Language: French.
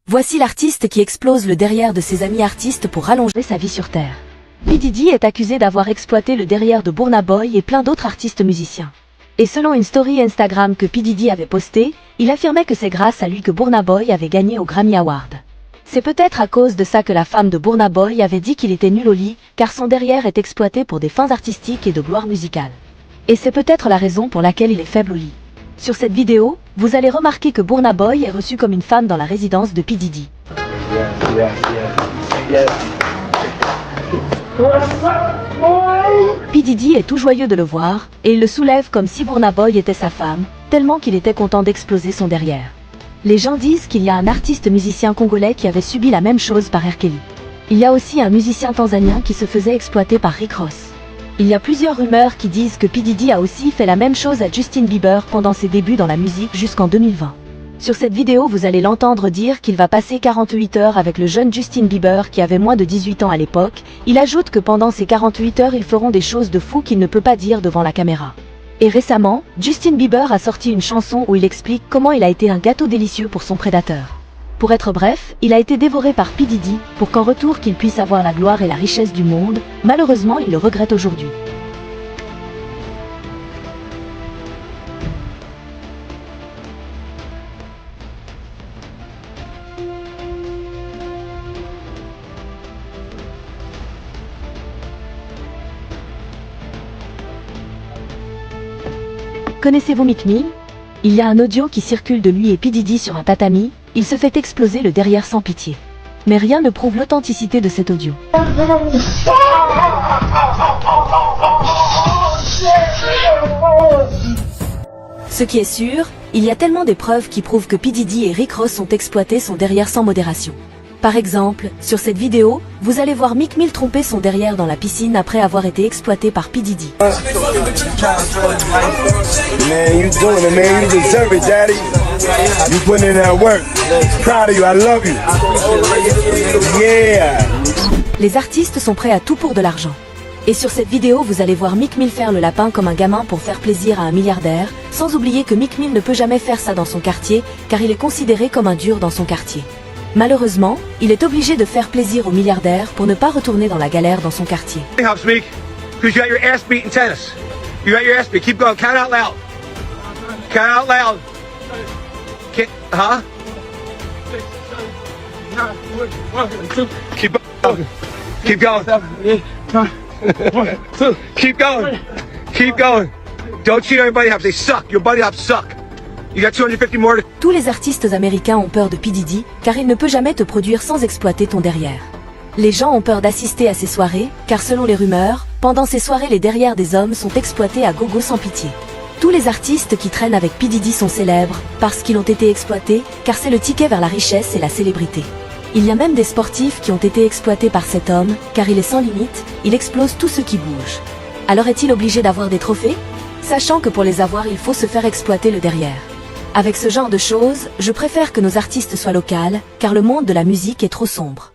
Voici l'artiste qui explose le derrière de ses amis artistes pour rallonger sa vie sur Terre. P. Diddy est accusé d'avoir exploité le derrière de Burna Boy et plein d'autres artistes musiciens. Et selon une story Instagram que P. Diddy avait postée, il affirmait que c'est grâce à lui que Burna Boy avait gagné au Grammy Award. C'est peut-être à cause de ça que la femme de Burna Boy avait dit qu'il était nul au lit, car son derrière est exploité pour des fins artistiques et de gloire musicale. Et c'est peut-être la raison pour laquelle il est faible au lit. Sur cette vidéo, vous allez remarquer que Burna Boy est reçu comme une femme dans la résidence de P. Diddy. P. Diddy est tout joyeux de le voir, et il le soulève comme si Burna Boy était sa femme, tellement qu'il était content d'exploser son derrière. Les gens disent qu'il y a un artiste musicien congolais qui avait subi la même chose par R. Kelly. Il y a aussi un musicien tanzanien qui se faisait exploiter par Rick Ross. Il y a plusieurs rumeurs qui disent que P. Diddy a aussi fait la même chose à Justin Bieber pendant ses débuts dans la musique jusqu'en 2020. Sur cette vidéo, vous allez l'entendre dire qu'il va passer 48 heures avec le jeune Justin Bieber qui avait moins de 18 ans à l'époque. Il ajoute que pendant ces 48 heures, ils feront des choses de fou qu'il ne peut pas dire devant la caméra. Et récemment, Justin Bieber a sorti une chanson où il explique comment il a été un gâteau délicieux pour son prédateur. Pour être bref, il a été dévoré par P. Diddy, pour qu'en retour qu'il puisse avoir la gloire et la richesse du monde. Malheureusement, il le regrette aujourd'hui. Connaissez-vous Meek Mill? Il y a un audio qui circule de lui et P. Diddy sur un tatami. Il se fait exploser le derrière sans pitié. Mais rien ne prouve l'authenticité de cet audio. Ce qui est sûr, il y a tellement des preuves qui prouvent que P. Diddy et Rick Ross ont exploité son derrière sans modération. Par exemple, sur cette vidéo, vous allez voir Meek Mill tromper son derrière dans la piscine après avoir été exploité par P. Diddy. Man, you doing it, man. You deserve it, daddy. You putting in that work. Proud of you. I love you. Yeah. Les artistes sont prêts à tout pour de l'argent. Et sur cette vidéo, vous allez voir Meek Mill faire le lapin comme un gamin pour faire plaisir à un milliardaire, sans oublier que Meek Mill ne peut jamais faire ça dans son quartier, car il est considéré comme un dur dans son quartier. Malheureusement, il est obligé de faire plaisir aux milliardaires pour ne pas retourner dans la galère dans son quartier. Helps me, because you got your ass beat in tennis. You got your ass beat. Keep going. Count out loud. Count out loud. Huh? Keep going. Keep going. Keep going. Keep going. Don't cheat on your buddy hops. They suck. Your buddy hops suck. You got 250 more to... Tous les artistes américains ont peur de P. Diddy, car il ne peut jamais te produire sans exploiter ton derrière. Les gens ont peur d'assister à ces soirées, car selon les rumeurs, pendant ces soirées les derrières des hommes sont exploités à gogo sans pitié. Tous les artistes qui traînent avec P. Diddy sont célèbres, parce qu'ils ont été exploités, car c'est le ticket vers la richesse et la célébrité. Il y a même des sportifs qui ont été exploités par cet homme, car il est sans limite, il explose tout ce qui bouge. Alors est-il obligé d'avoir des trophées? Sachant que pour les avoir il faut se faire exploiter le derrière. Avec ce genre de choses, je préfère que nos artistes soient locaux, car le monde de la musique est trop sombre.